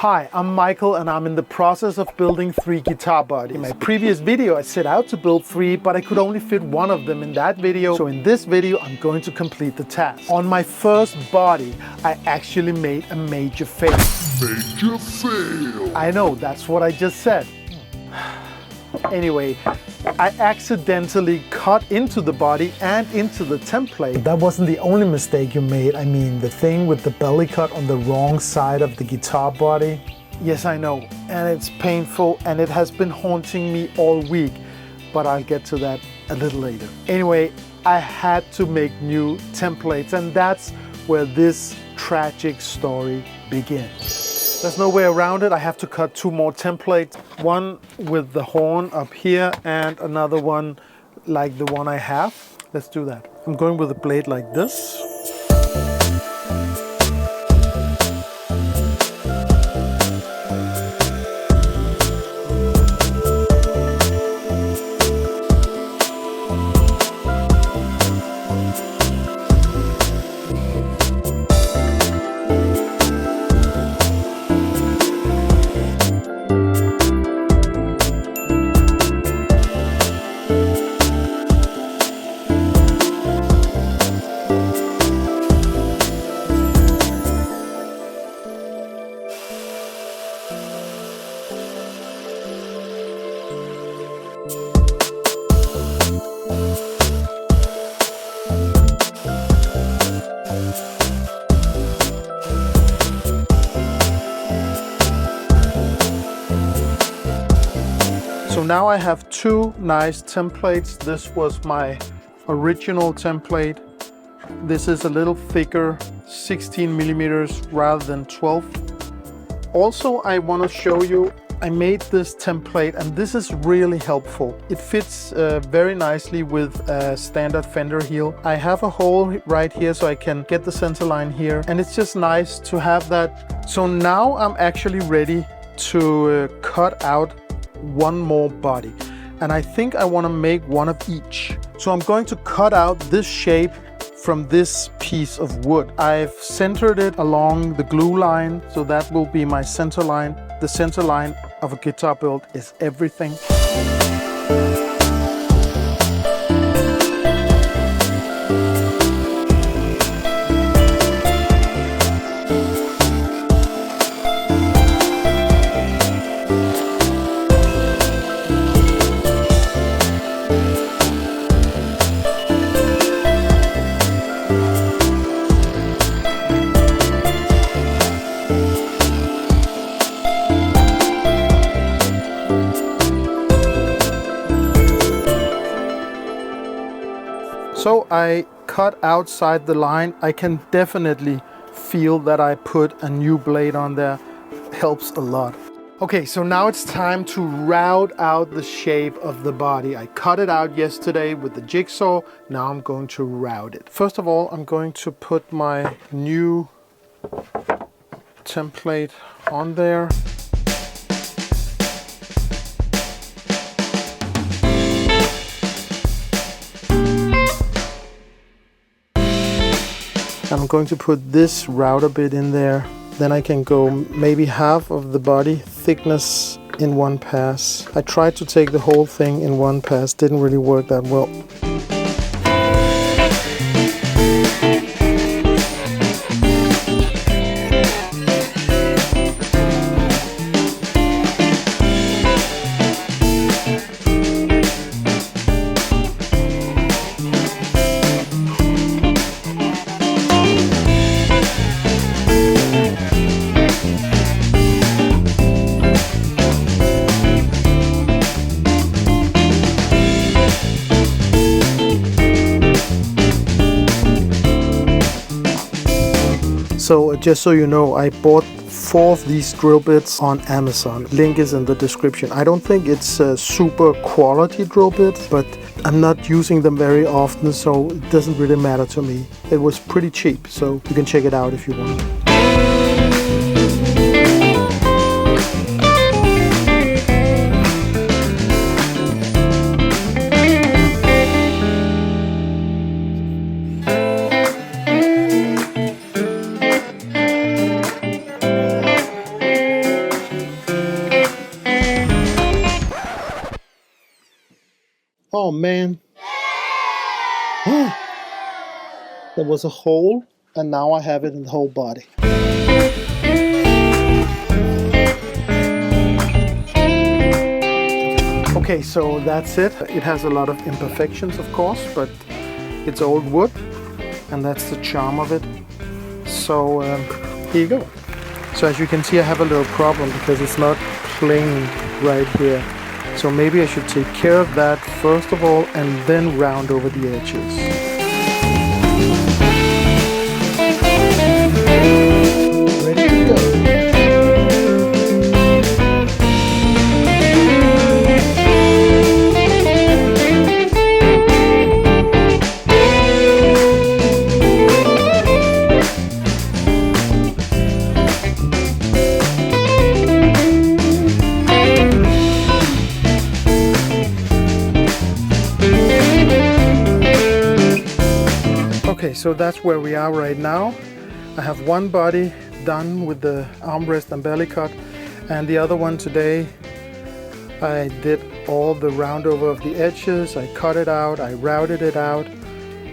Hi, I'm Michael and I'm in the process of building 3 guitar bodies. In my previous video I set out to build 3, but I could only fit one of them in that video. So in this video I'm going to complete the task. On my first body I actually made a major fail. Major fail! I know, that's what I just said. Anyway, I accidentally cut into the body and into the template. But that wasn't the only mistake you made. I mean, the thing with the belly cut on the wrong side of the guitar body. Yes, I know, and it's painful and it has been haunting me all week, but I'll get to that a little later. Anyway, I had to make new templates, and that's where this tragic story begins. There's no way around it. I have to cut 2 more templates. One with the horn up here and another one like the one I have. Let's do that. I'm going with a blade like this. So now I have 2 nice templates. This was my original template. This is a little thicker, 16 millimeters rather than 12. Also, I want to show you, I made this template and this is really helpful. It fits very nicely with a standard fender heel. I have a hole right here so I can get the center line here, and it's just nice to have that. So now I'm actually ready to cut out one more body, and I think I want to make one of each. So I'm going to cut out this shape from this piece of wood. I've centered it along the glue line, so that will be my center line. The center line of a guitar build is everything. So I cut outside the line. I can definitely feel that I put a new blade on there. Helps a lot. Okay, so now it's time to route out the shape of the body. I cut it out yesterday with the jigsaw. Now I'm going to route it. First of all, I'm going to put my new template on there. I'm going to put this router bit in there. Then I can go maybe half of the body thickness in one pass. I tried to take the whole thing in one pass, didn't really work that well. So just so you know, I bought 4 of these drill bits on Amazon. Link is in the description. I don't think it's a super quality drill bit, but I'm not using them very often, so it doesn't really matter to me. It was pretty cheap, so you can check it out if you want. Oh man. There was a hole, and now I have it in the whole body. Okay, so that's it. It has a lot of imperfections, of course, but it's old wood, and that's the charm of it. So here you go. So as you can see, I have a little problem because it's not playing right here. So maybe I should take care of that first of all and then round over the edges. Ready to go. Okay, so that's where we are right now. I have one body done with the armrest and belly cut, and the other one today I did all the round over of the edges. I cut it out, I routed it out,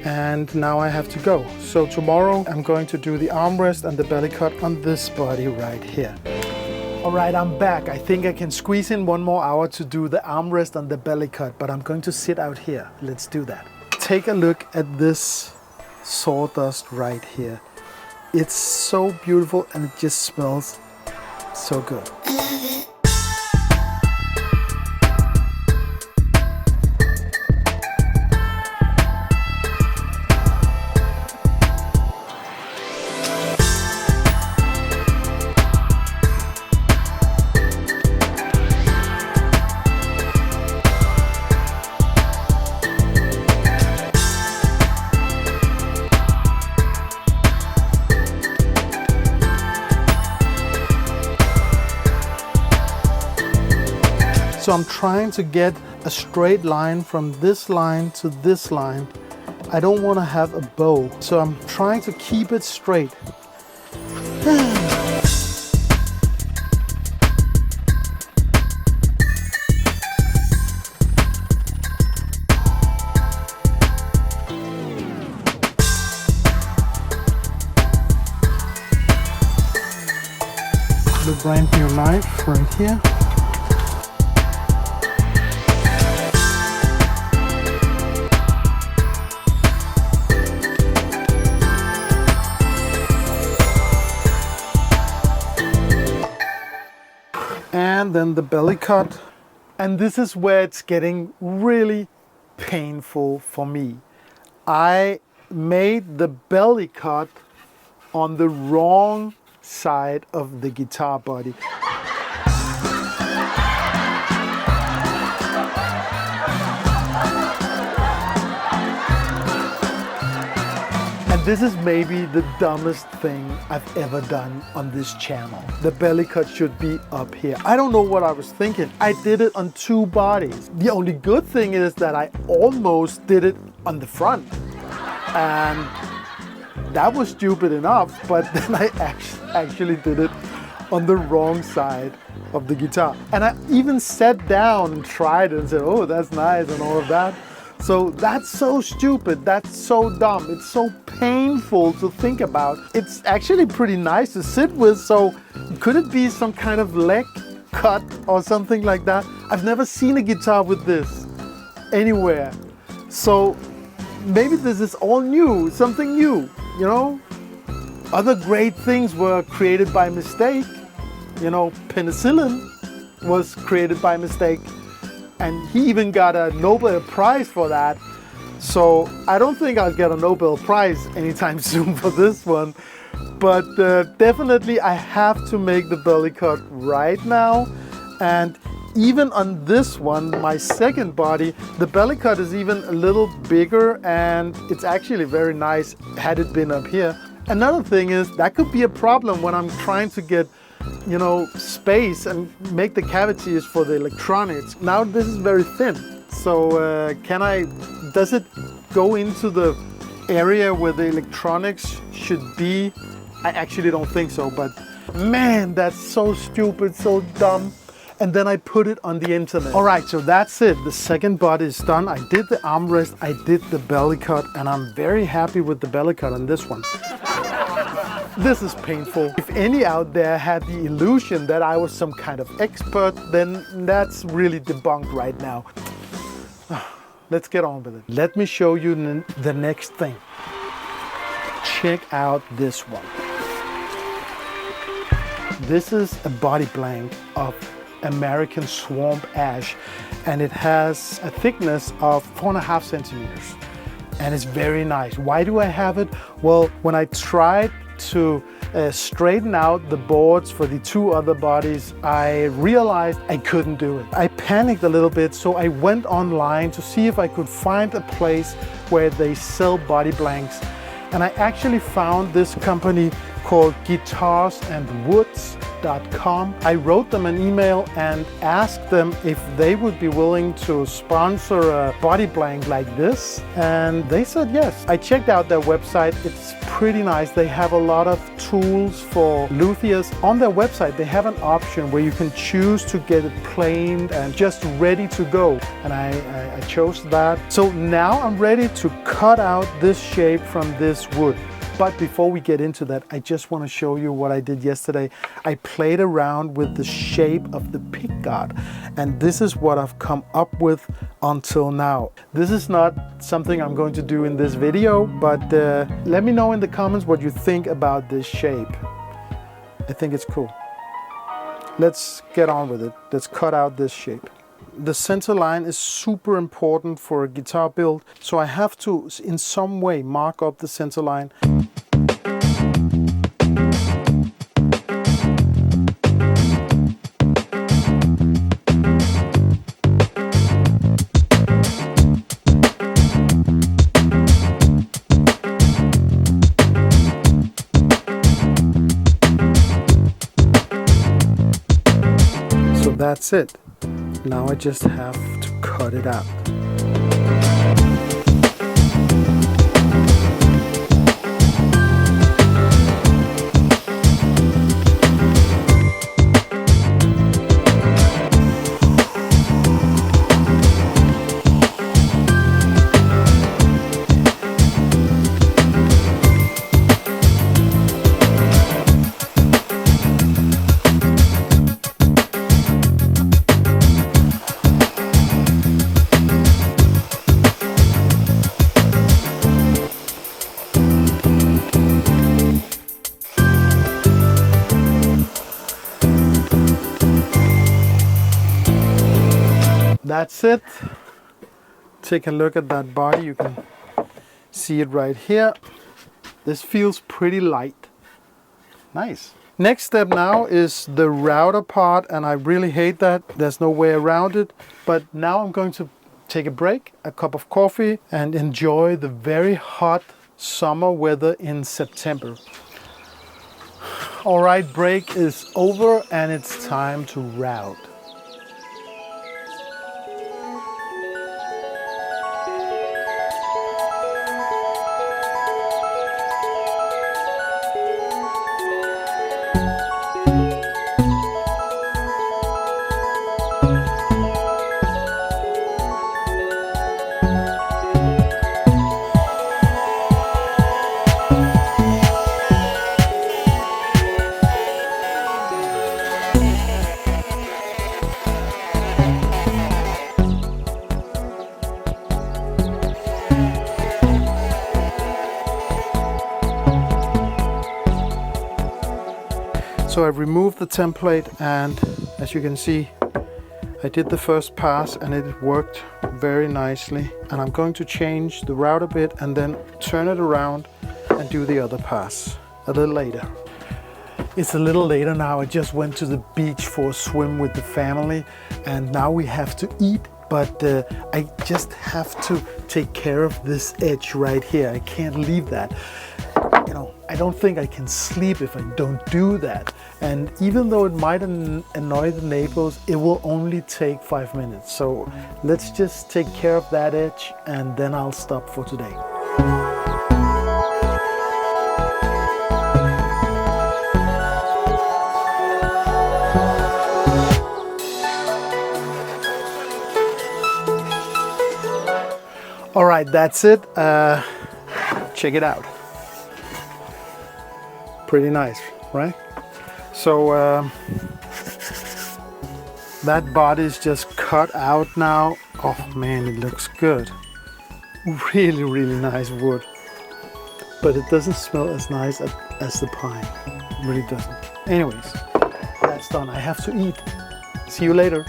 and now I have to go. So tomorrow I'm going to do the armrest and the belly cut on this body right here. All right, I'm back. I think I can squeeze in 1 more hour to do the armrest and the belly cut, but I'm going to sit out here. Let's do that. Take a look at this sawdust right here. It's so beautiful and it just smells so good. So I'm trying to get a straight line from this line to this line. I don't want to have a bow, so I'm trying to keep it straight. The brand new knife right here. And then the belly cut. And this is where it's getting really painful for me. I made the belly cut on the wrong side of the guitar body. And this is maybe the dumbest thing I've ever done on this channel. The belly cut should be up here. I don't know what I was thinking. I did it on 2 bodies. The only good thing is that I almost did it on the front. And that was stupid enough, but then I actually did it on the wrong side of the guitar. And I even sat down and tried it and said, oh, that's nice and all of that. So that's so stupid, that's so dumb, it's so painful to think about. It's actually pretty nice to sit with, so could it be some kind of leg cut or something like that? I've never seen a guitar with this anywhere. So maybe this is all new, something new, you know? Other great things were created by mistake. You know, penicillin was created by mistake. And he even got a Nobel Prize for that. So I don't think I'll get a Nobel Prize anytime soon for this one. But definitely I have to make the belly cut right now. And even on this one, my second body, the belly cut is even a little bigger and it's actually very nice had it been up here. Another thing is that could be a problem when I'm trying to get, you know, space and make the cavities for the electronics. Now this is very thin. So does it go into the area where the electronics should be? I actually don't think so, but man, that's so stupid, so dumb. and then I put it on the internet. All right, so that's it. The second body is done. I did the armrest, I did the belly cut, and I'm very happy with the belly cut on this one. This is painful. If any out there had the illusion that I was some kind of expert, then that's really debunked right now. Let's get on with it. Let me show you the next thing. Check out this one. This is a body blank of American swamp ash, and it has a thickness of 4.5 centimeters, and it's very nice. Why do I have it? Well, when I tried to straighten out the boards for the two other bodies, I realized I couldn't do it. I panicked a little bit, so I went online to see if I could find a place where they sell body blanks, and I actually found this company called guitarsandwoods.com. I wrote them an email and asked them if they would be willing to sponsor a body blank like this, and they said yes. I checked out their website. It's pretty nice. They have a lot of tools for luthiers. On their website, they have an option where you can choose to get it planed and just ready to go, and I chose that. So now I'm ready to cut out this shape from this wood. But before we get into that, I just want to show you what I did yesterday. I played around with the shape of the pickguard, and this is what I've come up with until now. This is not something I'm going to do in this video, but let me know in the comments what you think about this shape. I think it's cool. Let's get on with it. Let's cut out this shape. The center line is super important for a guitar build, so I have to in some way mark up the center line. So that's it. Now I just have to cut it out. That's it. Take a look at that body. You can see it right here. This feels pretty light. Nice. Next step now is the router part, and I really hate that. There's no way around it. But now I'm going to take a break, a cup of coffee, and enjoy the very hot summer weather in September. All right, break is over and it's time to route. So I've removed the template, and as you can see, I did the first pass and it worked very nicely. And I'm going to change the route a bit and then turn it around and do the other pass a little later. It's a little later now. I just went to the beach for a swim with the family, and now we have to eat. But I just have to take care of this edge right here. I can't leave that. You know, I don't think I can sleep if I don't do that. And even though it might annoy the neighbors, it will only take 5 minutes. So let's just take care of that edge, and then I'll stop for today. All right, that's it. Check it out. Pretty nice, right? So that body is just cut out now. Oh man, it looks good. Really, really nice wood. But it doesn't smell as nice as the pine. It really doesn't. Anyways, that's done. I have to eat. See you later.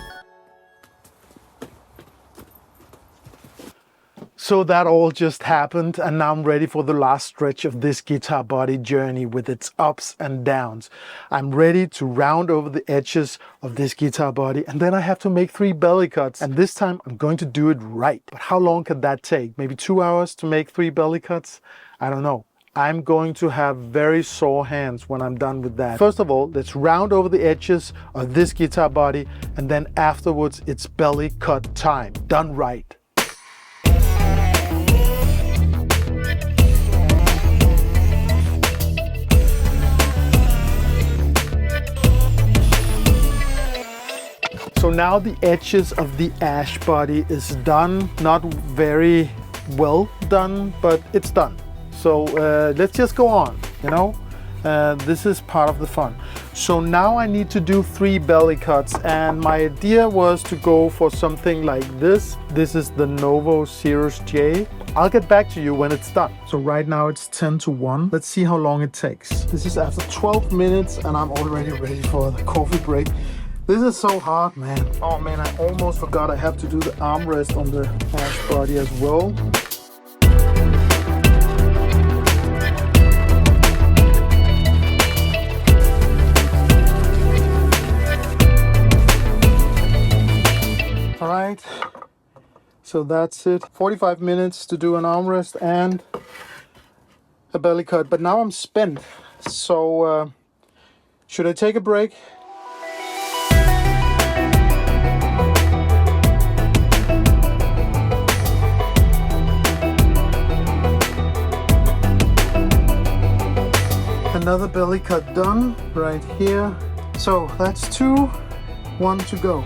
So that all just happened, and now I'm ready for the last stretch of this guitar body journey with its ups and downs. I'm ready to round over the edges of this guitar body, and then I have to make 3 belly cuts, and this time I'm going to do it right. But how long can that take? Maybe 2 hours to make 3 belly cuts? I don't know. I'm going to have very sore hands when I'm done with that. First of all, let's round over the edges of this guitar body, and then afterwards it's belly cut time. Done right. So now the edges of the ash body is done. Not very well done, but it's done. So let's just go on, you know. This is part of the fun. So now I need to do 3 belly cuts, and my idea was to go for something like this. This is the Novo Serus J. I'll get back to you when it's done. So right now it's 10 to 1. Let's see how long it takes. This is after 12 minutes and I'm already ready for the coffee break. This is so hard, man. Oh man, I almost forgot I have to do the armrest on the ash body as well. All right, so that's it. 45 minutes to do an armrest and a belly cut, but now I'm spent. So should I take a break? Another belly cut done right here. So that's 2, 1 to go.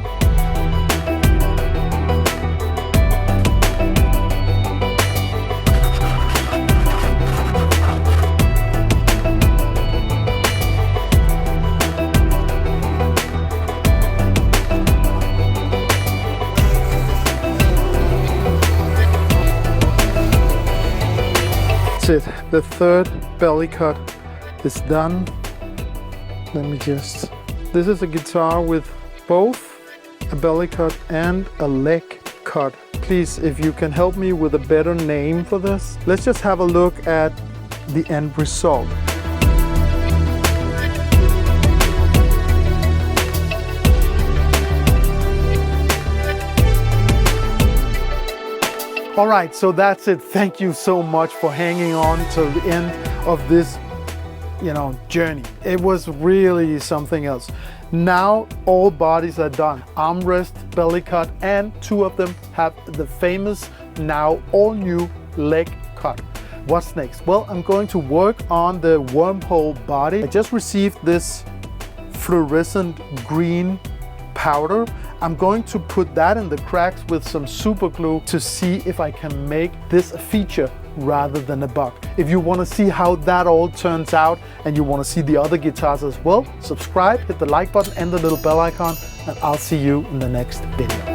That's it. The 3rd belly cut is done. Let me just... This is a guitar with both a belly cut and a leg cut. Please, if you can help me with a better name for this, let's just have a look at the end result. All right, so that's it. Thank you so much for hanging on to the end of this journey. It was really something else. Now all bodies are done. Armrest, belly cut, and 2 of them have the famous, now all new leg cut. What's next? Well, I'm going to work on the wormhole body. I just received this fluorescent green powder. I'm going to put that in the cracks with some super glue to see if I can make this a feature rather than a bug. If you want to see how that all turns out and you want to see the other guitars as well, subscribe, hit the like button and the little bell icon, and I'll see you in the next video.